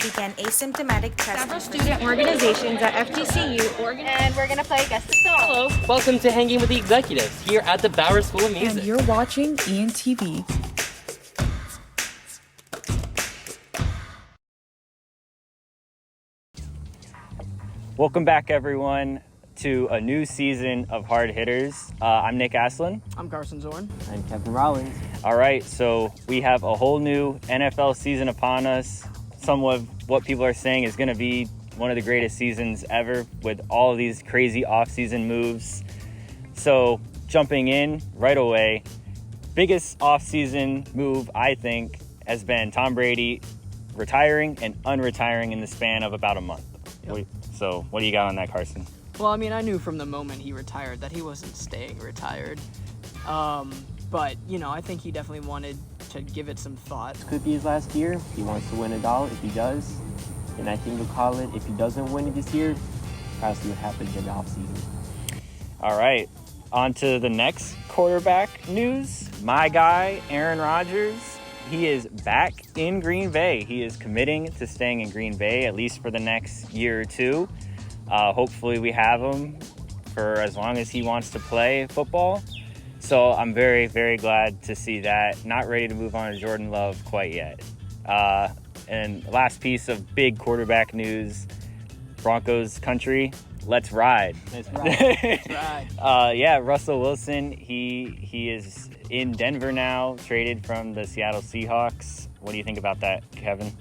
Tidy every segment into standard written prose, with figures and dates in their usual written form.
began asymptomatic testing. Several student organizations at FGCU, Oregon, and we're gonna play Guess the Song. Hello, welcome to Hanging with the Executives here at the Bauer School of Music. And you're watching ENTV. Welcome back, everyone, to a new season of Hard Hitters. I'm Nick Aslin. I'm Carson Zorn. I'm Kevin Rollins. All right, so we have a whole new NFL season upon us. Some of what people are saying is going to be one of the greatest seasons ever with all of these crazy offseason moves. So jumping in right away, biggest offseason move, I think, has been Tom Brady retiring and unretiring in the span of about a month. Yep. So what do you got on that, Carson? Well, I mean, I knew from the moment he retired that he wasn't staying retired. But, you know, I think he definitely wanted to give it some thought. This could be his last year. He wants to win it all. If he does, then I think he'll call it. If he doesn't win it this year, try to see what happens in the offseason. All right, on to the next quarterback news. My guy, Aaron Rodgers, he is back in Green Bay. He is committing to staying in Green Bay, at least for the next year or two. Hopefully we have him for as long as he wants to play football. So I'm very, very glad to see that. Not ready to move on to Jordan Love quite yet. And last piece of big quarterback news, Broncos country, let's ride. Let's ride. Let's ride. Yeah, Russell Wilson, he is in Denver now, traded from the Seattle Seahawks. What do you think about that, Kevin?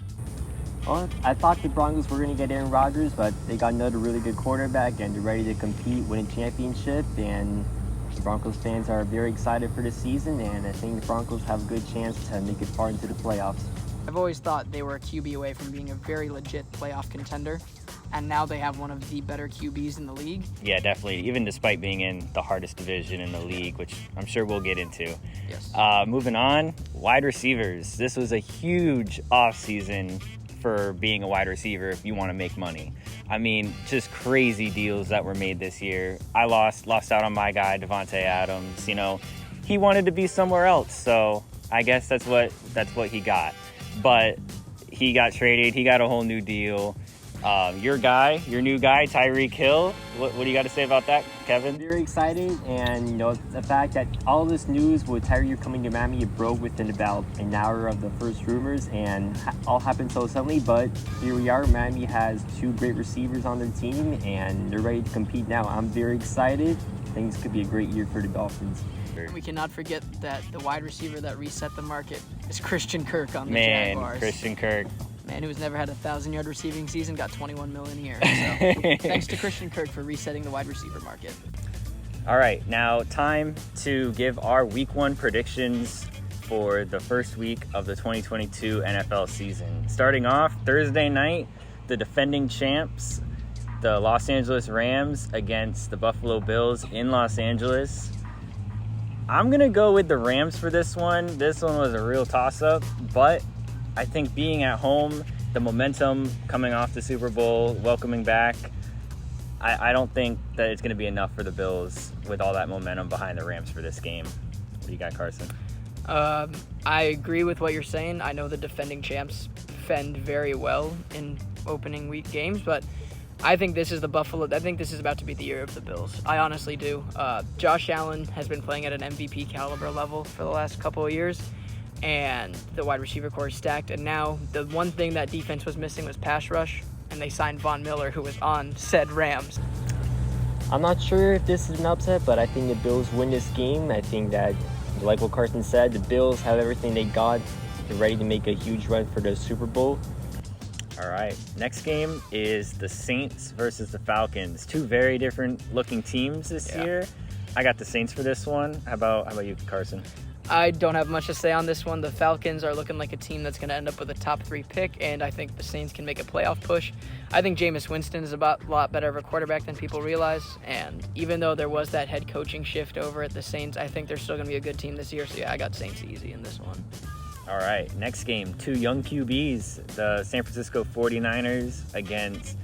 Well, I thought the Broncos were going to get Aaron Rodgers, but they got another really good quarterback, and they're ready to compete, win a championship, and the Broncos fans are very excited for this season, and I think the Broncos have a good chance to make it far into the playoffs. I've always thought they were a QB away from being a very legit playoff contender, and now they have one of the better QBs in the league. Yeah, definitely, even despite being in the hardest division in the league, which I'm sure we'll get into. Yes. Moving on, wide receivers. This was a huge offseason for being a wide receiver if you want to make money. I mean, just crazy deals that were made this year. I lost out on my guy, Devontae Adams. You know, he wanted to be somewhere else, so I guess that's what he got. But he got traded. He got a whole new deal. Your new guy, Tyreek Hill. What do you got to say about that, Kevin? Very excited, and you know the fact that all this news with Tyreek coming to Miami, it broke within about an hour of the first rumors, and all happened so suddenly. But here we are. Miami has two great receivers on their team, and they're ready to compete now. I'm very excited. I think this could be a great year for the Dolphins. We cannot forget that the wide receiver that reset the market is Christian Kirk on the Man, Jaguars. Christian Kirk. Man who's never had a 1,000-yard receiving season, got $21 million a year. So thanks to Christian Kirk for resetting the wide receiver market. All right, now time to give our Week 1 predictions for the first week of the 2022 NFL season. Starting off Thursday night, the defending champs, the Los Angeles Rams against the Buffalo Bills in Los Angeles. I'm going to go with the Rams for this one. This one was a real toss-up, but I think being at home, the momentum coming off the Super Bowl, welcoming back, I don't think that it's going to be enough for the Bills with all that momentum behind the Rams for this game. What do you got, Carson? I agree with what you're saying. I know the defending champs fend very well in opening week games, but I think this is about to be the year of the Bills. I honestly do. Josh Allen has been playing at an MVP caliber level for the last couple of years, and the wide receiver core is stacked. And now the one thing that defense was missing was pass rush, and they signed Von Miller, who was on said Rams. I'm not sure if this is an upset, but I think the Bills win this game. I think that, like what Carson said, the Bills have everything they got. They're ready to make a huge run for the Super Bowl. All right, next game is the Saints versus the Falcons. Two very different looking teams this year. I got the Saints for this one. How about you, Carson? I don't have much to say on this one. The Falcons are looking like a team that's going to end up with a top 3 pick, and I think the Saints can make a playoff push. I think Jameis Winston is a lot better of a quarterback than people realize, and even though there was that head coaching shift over at the Saints, I think they're still going to be a good team this year. So, yeah, I got Saints easy in this one. All right, next game, two young QBs, the San Francisco 49ers against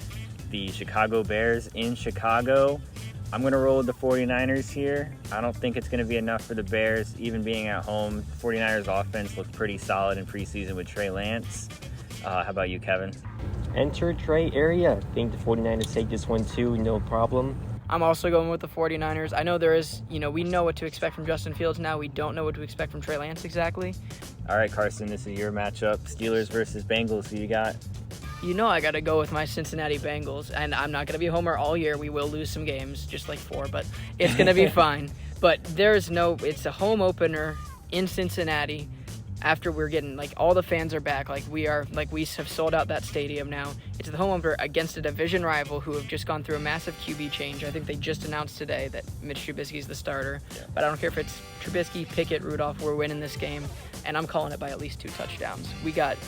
the Chicago Bears in Chicago. I'm going to roll with the 49ers here. I don't think it's going to be enough for the Bears, even being at home. 49ers offense looked pretty solid in preseason with Trey Lance. How about you, Kevin? enter Trey area. I think the 49ers take this one too, no problem. I'm also going with the 49ers. I know there is, we know what to expect from Justin Fields now. We don't know what to expect from Trey Lance exactly. All right, Carson, this is your matchup. Steelers versus Bengals. Who you got? I got to go with my Cincinnati Bengals, and I'm not going to be a homer all year. We will lose some games, just like 4, but it's going to be fine. But it's a home opener in Cincinnati after we're getting, all the fans are back. We have sold out that stadium now. It's the home opener against a division rival who have just gone through a massive QB change. I think they just announced today that Mitch Trubisky's the starter. Yeah. But I don't care if it's Trubisky, Pickett, Rudolph, we're winning this game, and I'm calling it by at least 2 touchdowns. We got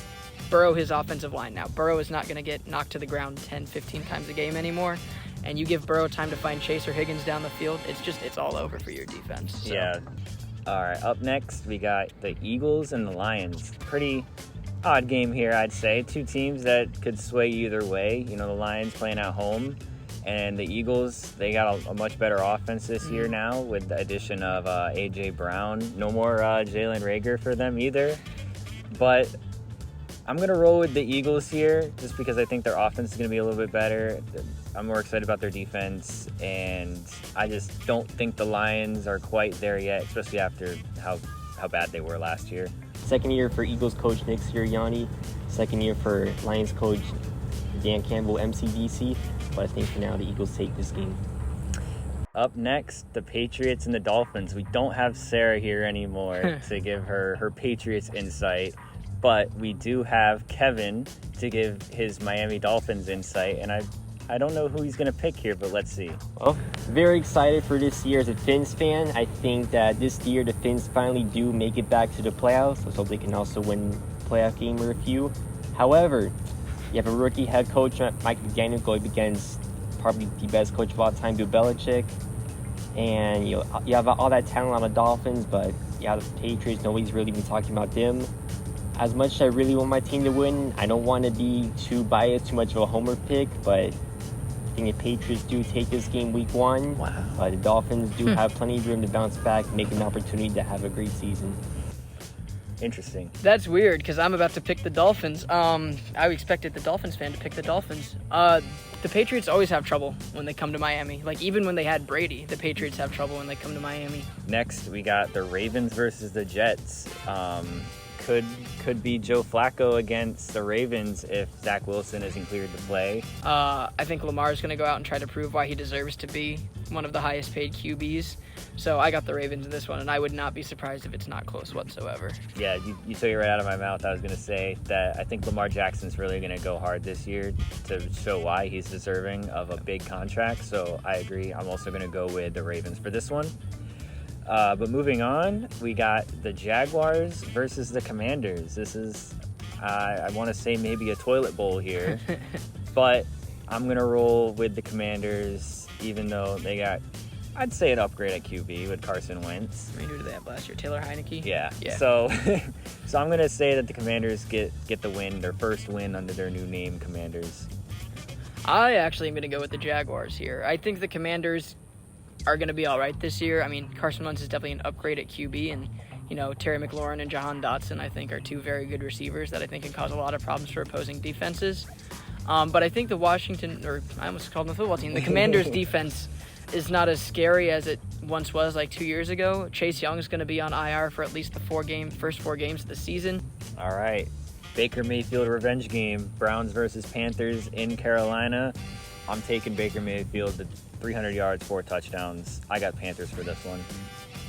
Burrow, his offensive line now. Burrow is not going to get knocked to the ground 10, 15 times a game anymore. And you give Burrow time to find Chase or Higgins down the field, it's all over for your defense. So. Yeah. All right, up next, we got the Eagles and the Lions. Pretty odd game here, I'd say. 2 teams that could sway either way. The Lions playing at home, and the Eagles, they got a much better offense this year now with the addition of A.J. Brown. No more Jalen Reagor for them either. But I'm going to roll with the Eagles here just because I think their offense is going to be a little bit better. I'm more excited about their defense, and I just don't think the Lions are quite there yet, especially after how bad they were last year. Second year for Eagles coach Nick Sirianni. Second year for Lions coach Dan Campbell, MCDC. But I think for now the Eagles take this game. Up next, the Patriots and the Dolphins. We don't have Sarah here anymore to give her Patriots insight. But we do have Kevin to give his Miami Dolphins insight, and I don't know who he's going to pick here, but let's see. Well, very excited for this year as a Fins fan. I think that this year the Fins finally do make it back to the playoffs. Let's hope they can also win a playoff game or a few. However, you have a rookie head coach, Mike McDaniel, going against probably the best coach of all time, Bill Belichick. And you have all that talent on the Dolphins, but the Patriots, nobody's really been talking about them. As much as I really want my team to win, I don't want to be too biased, too much of a homer pick, but I think the Patriots do take this game week 1. Wow. The Dolphins do have plenty of room to bounce back, make an opportunity to have a great season. Interesting. That's weird because I'm about to pick the Dolphins. I expected the Dolphins fan to pick the Dolphins. The Patriots always have trouble when they come to Miami. Even when they had Brady, the Patriots have trouble when they come to Miami. Next, we got the Ravens versus the Jets. Could be Joe Flacco against the Ravens if Zach Wilson isn't cleared to play. I think Lamar's going to go out and try to prove why he deserves to be one of the highest paid QBs. So I got the Ravens in this one, and I would not be surprised if it's not close whatsoever. Yeah, you took it right out of my mouth. I was going to say that I think Lamar Jackson's really going to go hard this year to show why he's deserving of a big contract. So I agree. I'm also going to go with the Ravens for this one. But moving on, we got the Jaguars versus the Commanders. This is, I want to say maybe a toilet bowl here, but I'm going to roll with the Commanders, even though they got, I'd say, an upgrade at QB with Carson Wentz. I mean, who did they have last year? Taylor Heineke? Yeah. So I'm going to say that the Commanders get the win, their first win under their new name, Commanders. I actually am going to go with the Jaguars here. I think the Commanders are going to be all right this year. I mean, Carson Wentz is definitely an upgrade at QB, and Terry McLaurin and Jahan Dotson, I think, are 2 very good receivers that I think can cause a lot of problems for opposing defenses. But I think the the Commanders' defense is not as scary as it once was 2 years ago. Chase Young is going to be on IR for at least the first 4 games of the season. All right. Baker Mayfield revenge game. Browns versus Panthers in Carolina. I'm taking Baker Mayfield to 300 yards, 4 touchdowns. I got Panthers for this one.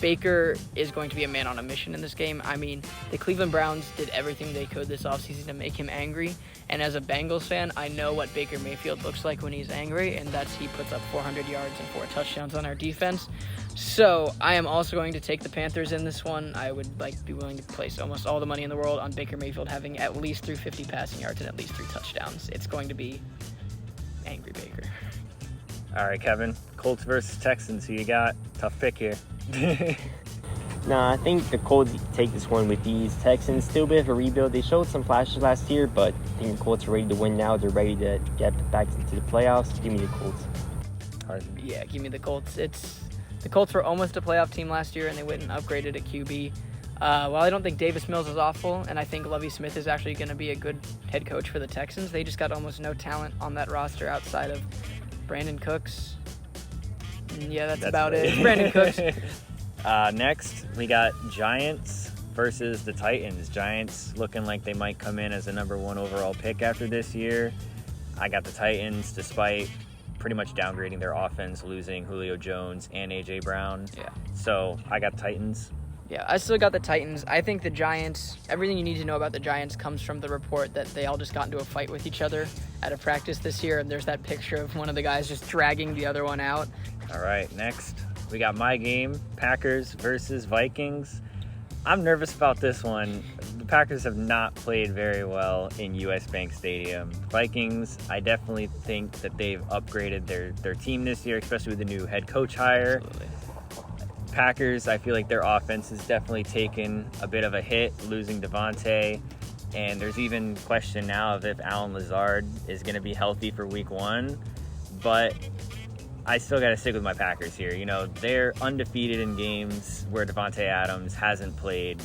Baker is going to be a man on a mission in this game. I mean, the Cleveland Browns did everything they could this offseason to make him angry. And as a Bengals fan, I know what Baker Mayfield looks like when he's angry, and that's he puts up 400 yards and 4 touchdowns on our defense. So I am also going to take the Panthers in this one. I would be willing to place almost all the money in the world on Baker Mayfield having at least 350 passing yards and at least 3 touchdowns. It's going to be angry Baker. All right, Kevin. Colts versus Texans. Who you got? Tough pick here. I think the Colts take this one with ease. Texans, still a bit of a rebuild. They showed some flashes last year, but I think the Colts are ready to win now. They're ready to get back into the playoffs. Give me the Colts. Carson. Yeah, give me the Colts. The Colts were almost a playoff team last year, and they went and upgraded at QB. While I don't think Davis Mills is awful, and I think Lovie Smith is actually going to be a good head coach for the Texans, they just got almost no talent on that roster outside of Brandon Cooks. Yeah, that's about it. Brandon Cooks. Next, we got Giants versus the Titans. Giants looking like they might come in as a number 1 overall pick after this year. I got the Titans despite pretty much downgrading their offense, losing Julio Jones and A.J. Brown. Yeah. So I got Titans. Yeah, I still got the Titans. I think the Giants, everything you need to know about the Giants comes from the report that they all just got into a fight with each other at a practice this year, and there's that picture of one of the guys just dragging the other one out. All right, next, we got my game, Packers versus Vikings. I'm nervous about this one. The Packers have not played very well in US Bank Stadium. Vikings, I definitely think that they've upgraded their team this year, especially with the new head coach hire. Absolutely. Packers, I feel like their offense has definitely taken a bit of a hit, losing Devontae. And there's even question now of if Alan Lazard is going to be healthy for week 1. But I still got to stick with my Packers here. You know, they're undefeated in games where Devontae Adams hasn't played.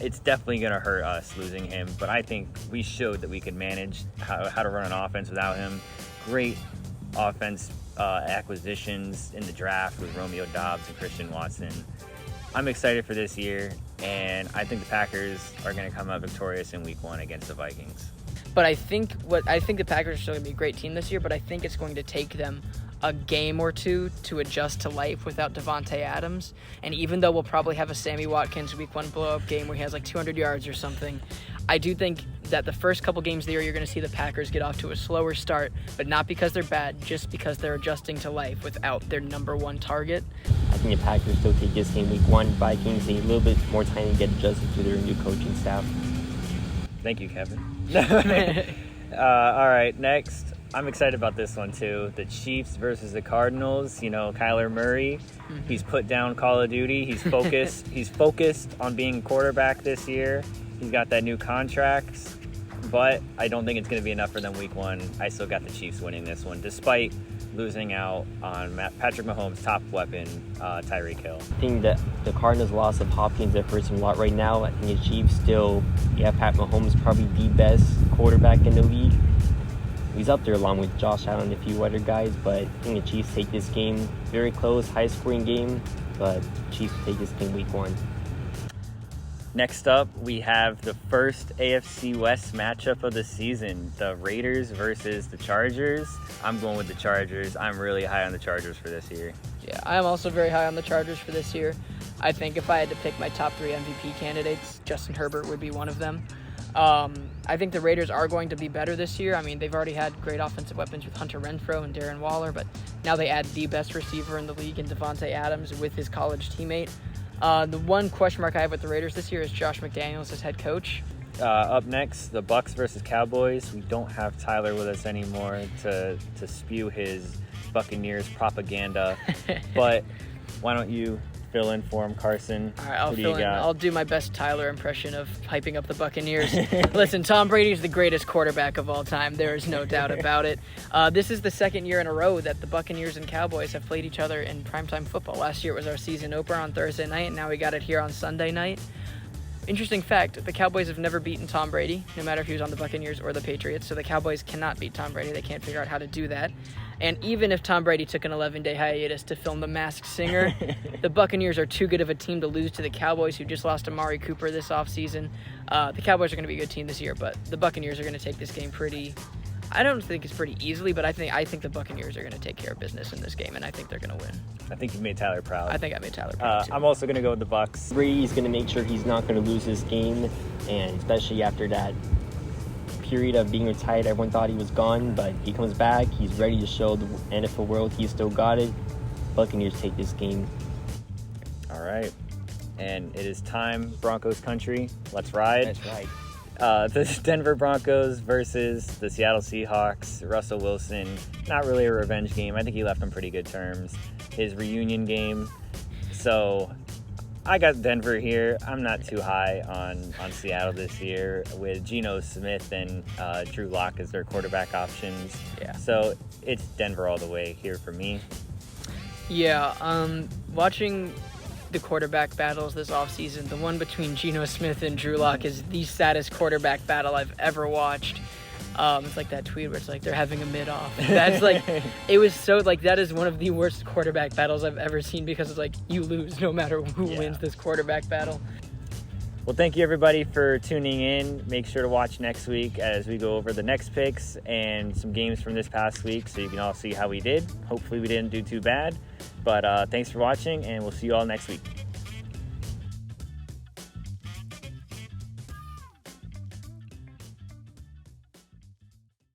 It's definitely going to hurt us losing him. But I think we showed that we could manage how to run an offense without him. Great offense acquisitions in the draft with Romeo Doubs and Christian Watson. I'm excited for this year, and I think the Packers are going to come out victorious in week 1 against the Vikings. But I think the Packers are still going to be a great team this year, but I think it's going to take them a game or two to adjust to life without Devontae Adams. And even though we'll probably have a Sammy Watkins week 1 blow-up game where he has like 200 yards or something, I do think that the first couple games of the year you're going to see the Packers get off to a slower start, but not because they're bad, just because they're adjusting to life without their number 1 target. I think the Packers still take this game week 1. Vikings need a little bit more time to get adjusted to their new coaching staff. Thank you, Kevin. All right, next. I'm excited about this one, too. The Chiefs versus the Cardinals. You know, Kyler Murray, he's put down Call of Duty. He's focused. He's focused on being quarterback this year. He's got that new contract, but I don't think it's going to be enough for them week 1. I still got the Chiefs winning this one, despite losing out on Patrick Mahomes' top weapon, Tyreek Hill. I think that the Cardinals' loss of Hopkins that hurts them a lot right now. I think the Chiefs still, Pat Mahomes probably the best quarterback in the league. He's up there along with Josh Allen and a few other guys, but I think the Chiefs take this game very close, high-scoring game, but Chiefs take this game week 1. Next up, we have the first AFC West matchup of the season, the Raiders versus the Chargers. I'm going with the Chargers. I'm really high on the Chargers for this year. Yeah, I am also very high on the Chargers for this year. I think if I had to pick my top 3 MVP candidates, Justin Herbert would be one of them. I think the Raiders are going to be better this year. I mean, they've already had great offensive weapons with Hunter Renfrow and Darren Waller, but now they add the best receiver in the league in Devontae Adams with his college teammate. The one question mark I have with the Raiders this year is Josh McDaniels as head coach. Up next, the Bucs versus Cowboys. We don't have Tyler with us anymore to spew his Buccaneers propaganda, but why don't you fill in for him, Carson? All right, I'll Who do fill you in. got? I'll do my best Tyler impression of hyping up the Buccaneers. Listen, Tom Brady is the greatest quarterback of all time. There is no doubt about it. This is the second year in a row that the Buccaneers and Cowboys have played each other in primetime football. Last year it was our season opener on Thursday night, and now we got it here on Sunday night. Interesting fact, the Cowboys have never beaten Tom Brady, no matter if he was on the Buccaneers or the Patriots, so the Cowboys cannot beat Tom Brady. They can't figure out how to do that. And even if Tom Brady took an 11-day hiatus to film The Masked Singer, the Buccaneers are too good of a team to lose to the Cowboys, who just lost Amari Cooper this offseason. The Cowboys are going to be a good team this year, but the Buccaneers are going to take this game I don't think it's pretty easily, but I think the Buccaneers are going to take care of business in this game, and I think they're going to win. I think you made Tyler proud. I think I made Tyler proud, too. I'm also going to go with the Bucs. Brady's going to make sure he's not going to lose this game, and especially after that period of being retired, everyone thought he was gone, but he comes back. He's ready to show the NFL world he's still got it. Buccaneers take this game. All right. And it is time, Broncos country. Let's ride. That's right. The Denver Broncos versus the Seattle Seahawks. Russell Wilson, not really a revenge game. I think he left on pretty good terms. His reunion game. So I got Denver here. I'm not too high on Seattle this year with Geno Smith and Drew Lock as their quarterback options. Yeah. So it's Denver all the way here for me. Yeah, watching the quarterback battles this offseason. The one between Geno Smith and Drew Lock is the saddest quarterback battle I've ever watched. It's like that tweet where it's like they're having a mid-off. That's like, it was so like, that is one of the worst quarterback battles I've ever seen, because it's like you lose no matter who wins this quarterback battle. Well, thank you everybody for tuning in. Make sure to watch next week as we go over the next picks and some games from this past week, so you can all see how we did. Hopefully we didn't do too bad, but thanks for watching, and we'll see you all next week.